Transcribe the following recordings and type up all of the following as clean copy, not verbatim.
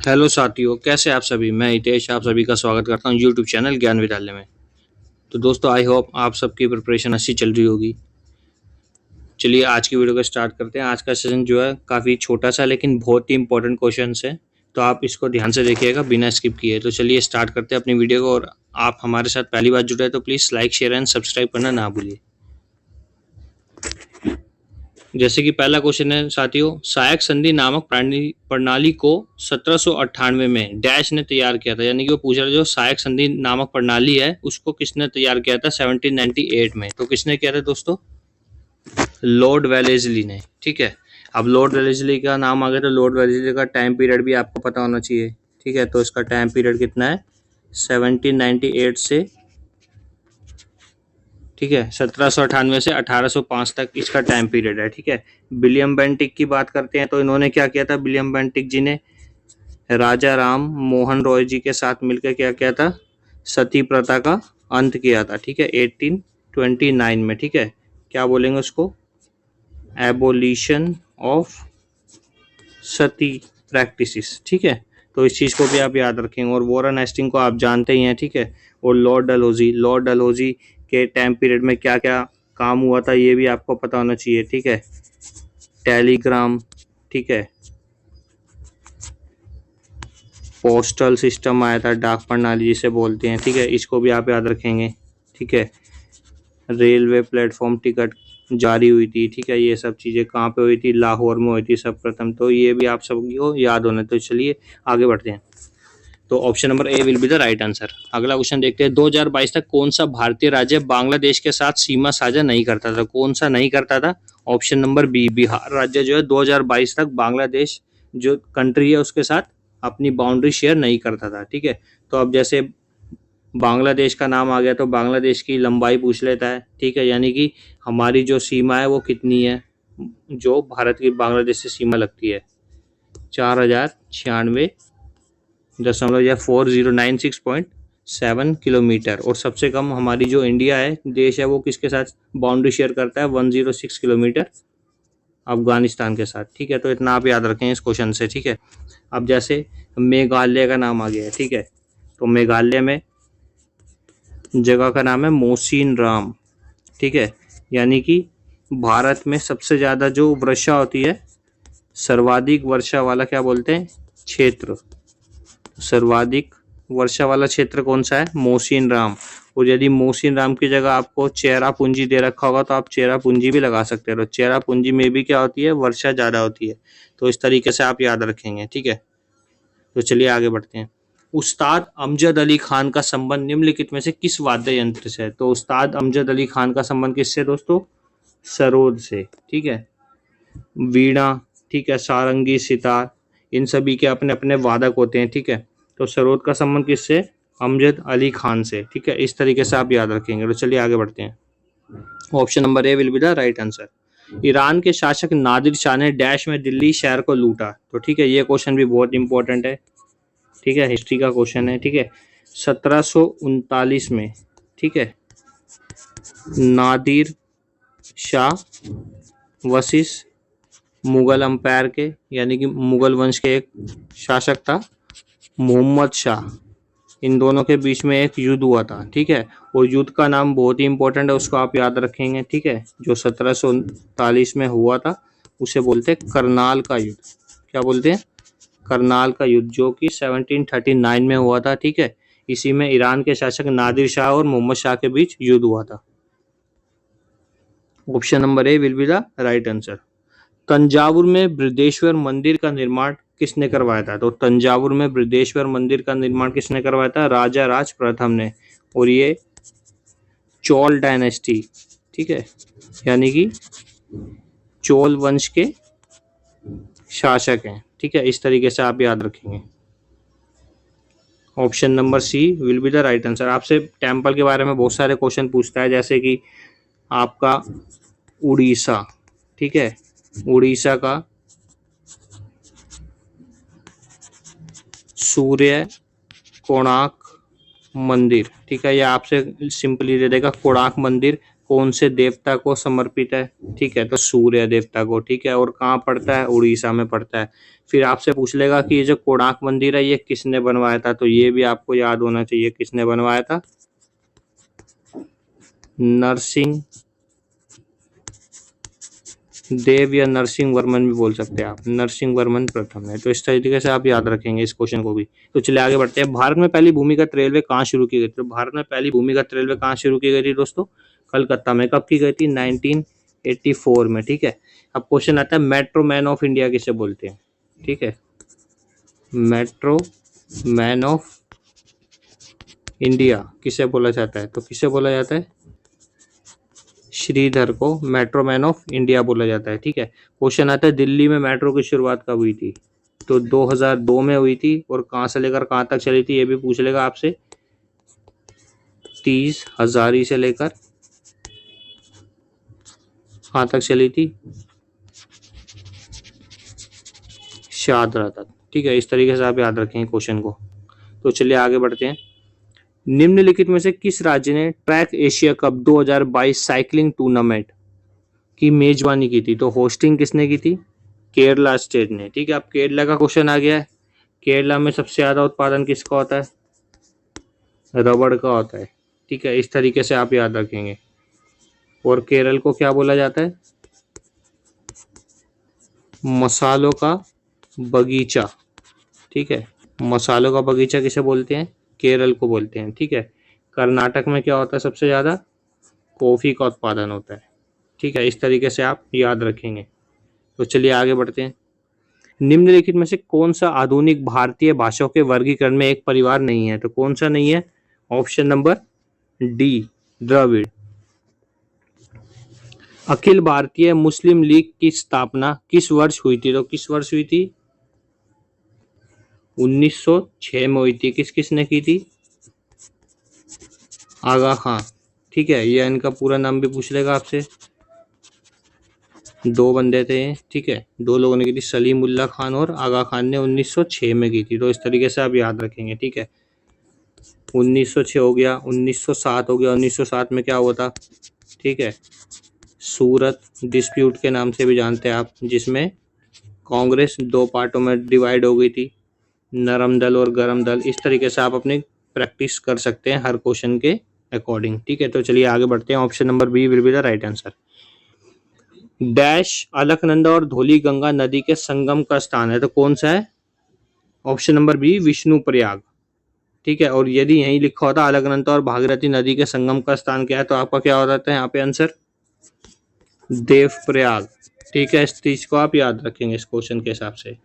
Hello साथियों, कैसे आप सभी। मैं हितेश आप सभी का स्वागत करता हूं यूट्यूब चैनल ज्ञान विद्यालय में। तो दोस्तों, आई होप आप सबकी प्रिपरेशन अच्छी चल रही होगी। चलिए आज की वीडियो को स्टार्ट करते हैं। आज का सेशन जो है काफ़ी छोटा सा लेकिन बहुत ही इंपॉर्टेंट क्वेश्चन है, तो आप इसको ध्यान से देखिएगा बिना स्किप किए। तो चलिए स्टार्ट करते हैं अपनी वीडियो को। और आप हमारे साथ पहली बार जुड़े हैं तो please like share and subscribe करना ना भूलिए। जैसे कि पहला क्वेश्चन है साथियों, सहायक संधि नामक प्रणाली को 1798 में डैश ने तैयार किया था। यानी कि वो पूछ रहा है जो सहायक संधि नामक प्रणाली है उसको किसने तैयार किया था 1798 में। तो किसने किया था दोस्तों? लॉर्ड वेलेस्ली ने। ठीक है, अब लॉर्ड वेलेस्ली का नाम आ गया तो लॉर्ड वेलेस्ली का टाइम पीरियड भी आपको पता होना चाहिए। ठीक है, तो इसका टाइम पीरियड कितना है 1798 से, ठीक है, 1798 से 1805 तक इसका टाइम पीरियड है। ठीक है, विलियम बेंटिक की बात करते हैं तो इन्होंने क्या किया था, विलियम बेंटिक जी ने राजा राम मोहन रॉय जी के साथ मिलकर क्या किया था, सती प्रथा का अंत किया था। ठीक है, 1829 में। ठीक है, क्या बोलेंगे उसको, एबोलिशन ऑफ सती प्रैक्टिसेस। ठीक है, तो इस चीज़ को भी आप याद रखेंगे। और वॉरेन हेस्टिंग को आप जानते ही हैं। ठीक है, और लॉर्ड डलहौजी के टाइम पीरियड में क्या क्या काम हुआ था ये भी आपको पता होना चाहिए। ठीक है, टेलीग्राम, ठीक है, पोस्टल सिस्टम आया था, डाक प्रणाली जिसे बोलते हैं। ठीक है, इसको भी आप याद रखेंगे। ठीक है, रेलवे प्लेटफॉर्म टिकट जारी हुई थी। ठीक है, ये सब चीज़ें कहाँ पे हुई थी, लाहौर में हुई थी सब प्रथम। तो ये भी आप सबको याद होना। तो चलिए आगे बढ़ते हैं। तो option number A will be the right answer. अगला क्वेश्चन देखते हैं, 2022 तक कौन सा भारतीय राज्य बांग्लादेश के साथ सीमा साझा नहीं करता था। कौन सा नहीं करता था? ऑप्शन नंबर बी, बिहार राज्य जो है 2022 तक बांग्लादेश जो कंट्री है उसके साथ अपनी बाउंड्री शेयर नहीं करता था। ठीक है, तो अब जैसे बांग्लादेश का नाम आ गया तो बांग्लादेश की लंबाई पूछ लेता है। ठीक है, यानी कि हमारी जो सीमा है वो कितनी है, जो भारत की बांग्लादेश से सीमा लगती है 4096 या 4096.7 किलोमीटर। और सबसे कम हमारी जो इंडिया है देश है वो किसके साथ बाउंड्री शेयर करता है 106 किलोमीटर, अफगानिस्तान के साथ। ठीक है, तो इतना आप याद रखें इस क्वेश्चन से। ठीक है, अब जैसे मेघालय का नाम आ गया है। ठीक है, तो मेघालय में जगह का नाम है मोसिन राम। ठीक है, यानी कि भारत में सबसे ज़्यादा जो वर्षा होती है, सर्वाधिक वर्षा वाला क्या बोलते हैं क्षेत्र, सर्वाधिक वर्षा वाला क्षेत्र कौन सा है, मोसिन राम। और यदि मोसिन राम की जगह आपको चेरापूंजी दे रखा होगा तो आप चेरापूंजी भी लगा सकते हो। चेरापूंजी में भी क्या होती है, वर्षा ज़्यादा होती है। तो इस तरीके से आप याद रखेंगे। ठीक है, तो चलिए आगे बढ़ते हैं। उस्ताद अमजद अली खान का संबंध निम्नलिखित में से किस वाद्य यंत्र से है। तो उस्ताद अमजद अली खान का संबंध किससे दोस्तों, सरोद से। ठीक है, वीणा, ठीक है, सारंगी, सितार, इन सभी के अपने अपने वादक होते हैं। ठीक है, तो सरोद का संबंध किससे, अमजद अली खान से। ठीक है, इस तरीके से आप याद रखेंगे। तो चलिए आगे बढ़ते हैं। Option number A will be the right answer. Iran के शासक नादिर शाह ने डैश में दिल्ली शहर को लूटा। तो ठीक है, ये क्वेश्चन भी बहुत इंपॉर्टेंट है। ठीक है, हिस्ट्री का क्वेश्चन है। ठीक है, 1739 में, ठीक है, नादिर शाह वशिष मुगल अंपायर के, यानी कि मुगल वंश के एक शासक था, मोहम्मद शाह, इन दोनों के बीच में एक युद्ध हुआ था। ठीक है, और युद्ध का नाम बहुत ही इंपॉर्टेंट है, उसको आप याद रखेंगे। ठीक है, जो 1739 में हुआ था उसे बोलते हैं करनाल का युद्ध। क्या बोलते हैं, करनाल का युद्ध, जो कि 1739 में हुआ था। ठीक है, इसी में ईरान के शासक नादिर शाह और मोहम्मद शाह के बीच युद्ध हुआ था। Option number A will be the right answer. Thanjavur में बृहदेश्वर मंदिर का निर्माण किसने करवाया था। तो तंजावुर में बृहदेश्वर मंदिर का निर्माण किसने करवाया था, राजा राज प्रथम ने। और ये चोल डायनेस्टी, ठीक है, यानी कि चोल वंश के शासक हैं। ठीक है, इस तरीके से आप याद रखेंगे। Option number C will be the right answer. आपसे टेम्पल के बारे में बहुत सारे क्वेश्चन पूछता है, जैसे कि आपका उड़ीसा, ठीक है, उड़ीसा का सूर्य कोणार्क मंदिर। ठीक है, ये आपसे सिंपली दे देगा कोणार्क मंदिर कौन से देवता को समर्पित है? ठीक है, तो सूर्य देवता को। ठीक है, और कहाँ पड़ता है? उड़ीसा में पड़ता है। फिर आपसे पूछ लेगा कि ये जो कोणार्क मंदिर है ये किसने बनवाया था, तो ये भी आपको याद होना चाहिए किसने बनवाया था। नरसिंह देव या नरसिंह वर्मन भी बोल सकते हैं आप, नरसिंह वर्मन प्रथम है। तो इस तरीके से आप याद रखेंगे इस क्वेश्चन को भी। तो चलिए आगे बढ़ते हैं। भारत में पहली भूमिगत रेलवे कहाँ शुरू की गई थी? तो भारत में पहली भूमिगत रेलवे कहाँ शुरू की गई थी दोस्तों? कलकत्ता में। कब की गई थी? 1984 में। ठीक है, अब क्वेश्चन आता है मेट्रो मैन ऑफ इंडिया किसे बोलते हैं? ठीक है, मेट्रो मैन ऑफ इंडिया किसे बोला जाता है? तो किसे बोला जाता है? श्रीधर को मेट्रो मैन ऑफ इंडिया बोला जाता है। ठीक है, क्वेश्चन आता है दिल्ली में मेट्रो की शुरुआत कब हुई थी? तो 2002 में हुई थी। और कहाँ से लेकर कहाँ तक चली थी ये भी पूछ लेगा आपसे। 30 हजारी से लेकर कहाँ तक चली थी? शाहदरा तक। ठीक है, इस तरीके से आप याद रखेंगे क्वेश्चन को। तो चलिए आगे बढ़ते हैं। निम्नलिखित में से किस राज्य ने track Asia cup 2022 cycling tournament की मेजबानी की थी? तो होस्टिंग किसने की थी? केरला स्टेट ने। ठीक है, अब केरला का क्वेश्चन आ गया है। केरला में सबसे ज्यादा उत्पादन किसका होता है? रबड़ का होता है। ठीक है, इस तरीके से आप याद रखेंगे। और केरल को क्या बोला जाता है? मसालों का बगीचा। ठीक है, मसालों का बगीचा किसे बोलते हैं? केरल को बोलते हैं। ठीक है, कर्नाटक में क्या होता है? सबसे ज्यादा कॉफी का उत्पादन होता है। ठीक है, इस तरीके से आप याद रखेंगे। तो चलिए आगे बढ़ते हैं। निम्नलिखित में से कौन सा आधुनिक भारतीय भाषाओं के वर्गीकरण में एक परिवार नहीं है? तो कौन सा नहीं है? Option number D, Dravid. Akhil Bharatiya Muslim league की स्थापना किस वर्ष हुई थी? तो किस वर्ष हुई थी? 1906 में हुई थी। किस किसने की थी? आगा खान। ठीक है, यह इनका पूरा नाम भी पूछ लेगा आपसे। दो बंदे थे। ठीक है, दो लोगों ने की थी, सलीमुल्लाह खान और आगा खान ने 1906 में की थी। तो इस तरीके से आप याद रखेंगे। ठीक है, 1906 हो गया, 1907 हो गया। 1907 में क्या हुआ था? ठीक है, सूरत डिस्प्यूट के नाम से भी जानते हैं आप, जिसमें कांग्रेस दो पार्टों में डिवाइड हो गई थी, नरम दल और गरम दल। इस तरीके से आप अपनी प्रैक्टिस कर सकते हैं हर क्वेश्चन के अकॉर्डिंग। ठीक है, तो चलिए आगे बढ़ते हैं। Option number B will be the right answer. Dash Alaknanda और धौली गंगा नदी के संगम का स्थान है, तो कौन सा है? Option number B, Vishnu Prayag. ठीक है, और यदि यही लिखा होता अलकनंदा और भागीरथी नदी के संगम का स्थान क्या है, तो आपका क्या हो जाता है यहाँ पे आंसर? देव प्रयाग। ठीक है, इस चीज को आप याद रखेंगे इस क्वेश्चन के हिसाब से।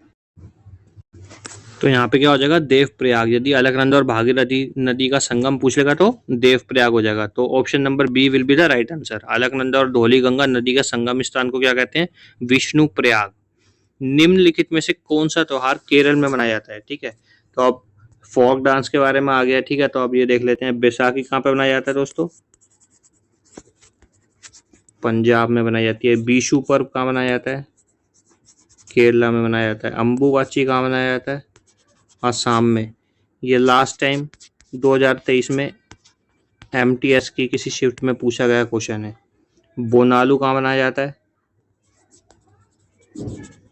तो यहाँ पे क्या हो जाएगा? देव प्रयाग। यदि अलकनंदा और भागीरथी नदी का संगम पूछेगा तो देव प्रयाग हो जाएगा। तो option number B will be the right answer. Alaknanda और धौली गंगा नदी का संगम स्थान को क्या कहते हैं? विष्णु प्रयाग। निम्नलिखित में से कौन सा त्योहार केरल में मनाया जाता है? ठीक है, तो अब फोक डांस के बारे में आ गया। ठीक है, तो अब ये देख लेते हैं बैसाखी कहाँ पे मनाया जाता है दोस्तों? पंजाब में बनाई जाती है। बीशू पर्व कहाँ मनाया जाता है? केरला में मनाया जाता है। अम्बुबाची कहाँ मनाया जाता है? असम में। ये लास्ट टाइम 2023 में MTS की किसी शिफ्ट में पूछा गया क्वेश्चन है। बोनालू कहाँ मनाया जाता है?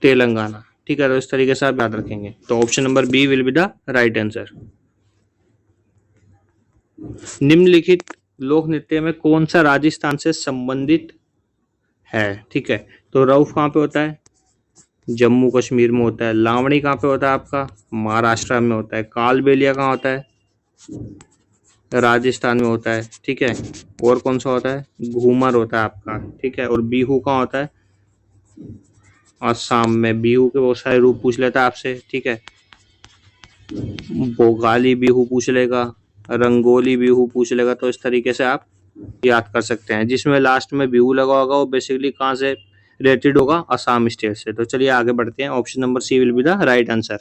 तेलंगाना। ठीक है, तो इस तरीके से आप याद रखेंगे। तो option number B will be the right answer. निम्नलिखित लोक नृत्य में कौन सा राजस्थान से संबंधित है? ठीक है, तो रऊफ कहाँ पे होता है? जम्मू कश्मीर में होता है। लावणी कहाँ पे होता है आपका? महाराष्ट्र में होता है। कालबेलिया कहाँ होता है? राजस्थान में होता है। ठीक है, और कौन सा होता है? घूमर होता है आपका। ठीक है, और बिहू कहाँ होता है? असम में। बिहू के बहुत सारे रूप पूछ लेता है आपसे। ठीक है, भोगाली बिहू पूछ लेगा, रंगोली बिहू पूछ लेगा। तो इस तरीके से आप याद कर सकते हैं। जिसमें लास्ट में बिहू लगा होगा वो बेसिकली कहाँ से रिलेटेड होगा? असम स्टेट से। तो चलिए आगे बढ़ते हैं। Option number C will be the right answer.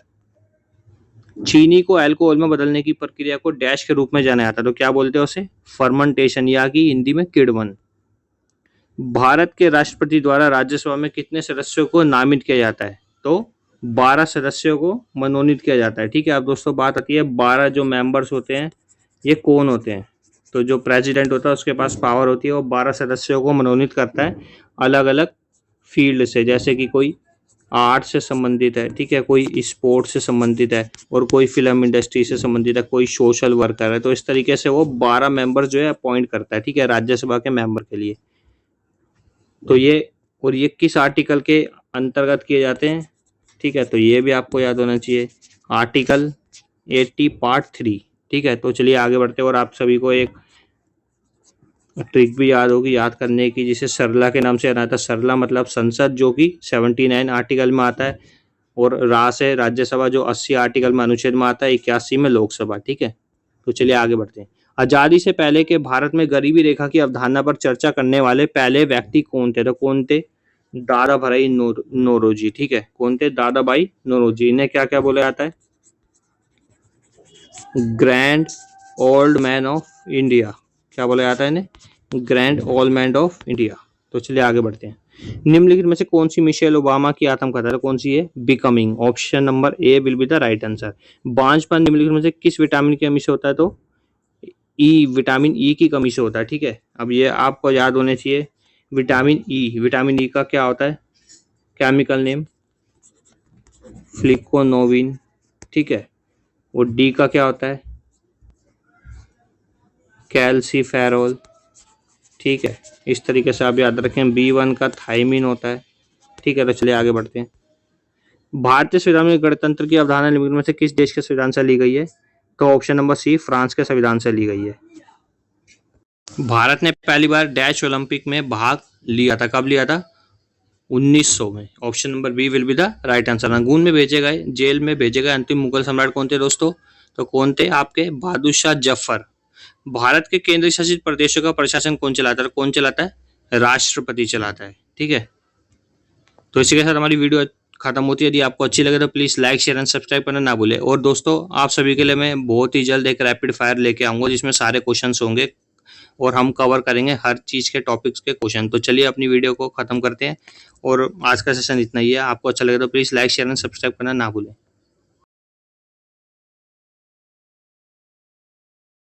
चीनी को अल्कोहल में बदलने की प्रक्रिया को डैश के रूप में जाना जाता है, तो क्या बोलते हैं उसे? फर्मेंटेशन, या कि हिंदी में किण्वन। भारत के राष्ट्रपति द्वारा राज्यसभा में कितने सदस्यों को नामित किया जाता है? तो 12 सदस्यों को मनोनीत किया जाता है। ठीक है, अब दोस्तों बात आती है 12 जो मेंबर्स होते हैं ये कौन होते हैं? तो जो प्रेसिडेंट होता है उसके पास पावर होती है, वो 12 सदस्यों को मनोनीत करता है अलग अलग फील्ड से, जैसे कि कोई आर्ट से संबंधित है, ठीक है, कोई स्पोर्ट्स से संबंधित है, और कोई फिल्म इंडस्ट्री से संबंधित है, कोई सोशल वर्कर है। तो इस तरीके से वो 12 मेंबर जो है अपॉइंट करता है, ठीक है, राज्यसभा के मेंबर के लिए। तो ये किस आर्टिकल के अंतर्गत किए जाते हैं, ठीक है, तो ये भी आपको याद होना चाहिए, आर्टिकल 80 पार्ट 3, ठीक है। तो चलिए आगे बढ़ते हैं, और आप सभी को एक ट्रिक भी याद होगी याद करने की, जिसे सरला के नाम से जाना था। सरला मतलब संसद, जो कि 79 आर्टिकल में आता है, और रास है राज्यसभा, जो 80 आर्टिकल में अनुच्छेद में आता है, 81 में लोकसभा, ठीक है। तो चलिए आगे बढ़ते हैं। आजादी से पहले के भारत में गरीबी रेखा की अवधारणा पर चर्चा करने वाले पहले व्यक्ति कौन थे? तो कौन थे? दादा भाई नौरोजी, ठीक है। कौन थे? दादा भाई नौरोजी। इन्हें क्या क्या बोला जाता है? Grand old man of India. क्या बोला जाता है इन्हें? Grand old man of India. तो चलिए आगे बढ़ते हैं। निम्नलिखित में से कौन सी मिशेल ओबामा की आत्मकथा है? कौन सी है? Becoming. Option number A will be the right answer. बांझपन निम्नलिखित में से किस विटामिन की कमी से होता है? तो ई, विटामिन ई की कमी से होता है, ठीक है। अब ये आपको याद होने चाहिए, विटामिन ई। विटामिन ई का क्या होता है? केमिकल नेम फ्लिकोनोविन, ठीक है। और डी का क्या होता है? कैल्सीफेरोल, ठीक है। इस तरीके से आप याद रखें। B1 का थायमिन होता है, ठीक है। तो चलिए आगे बढ़ते हैं। भारतीय संविधान में गणतंत्र की अवधारणा निम्नलिखित में से किस देश के संविधान से ली गई है? तो ऑप्शन नंबर सी, फ्रांस के संविधान से ली गई है। भारत ने पहली बार डैश ओलंपिक में भाग लिया था। कब लिया था? 1900 में। Option number B will be the right answer. Rangoon में भेजे गए, जेल में भेजे गए अंतिम मुगल सम्राट कौन थे दोस्तों? तो कौन थे आपके? बहादुर शाह जफर। भारत के केंद्र शासित प्रदेशों का प्रशासन कौन चलाता है? कौन चलाता है? राष्ट्रपति चलाता है, ठीक है। तो इसी के साथ हमारी वीडियो खत्म होती है। यदि आपको अच्छी लगे तो please like share and subscribe करना ना भूले। और दोस्तों, आप सभी के लिए मैं बहुत ही जल्द एक रैपिड फायर लेके आऊंगा, जिसमें सारे क्वेश्चंस होंगे और हम कवर करेंगे हर चीज के टॉपिक्स के क्वेश्चन। तो चलिए अपनी वीडियो को खत्म करते हैं, और आज का सेशन इतना ही है। आपको अच्छा लगे तो please like share and subscribe करना ना भूलें।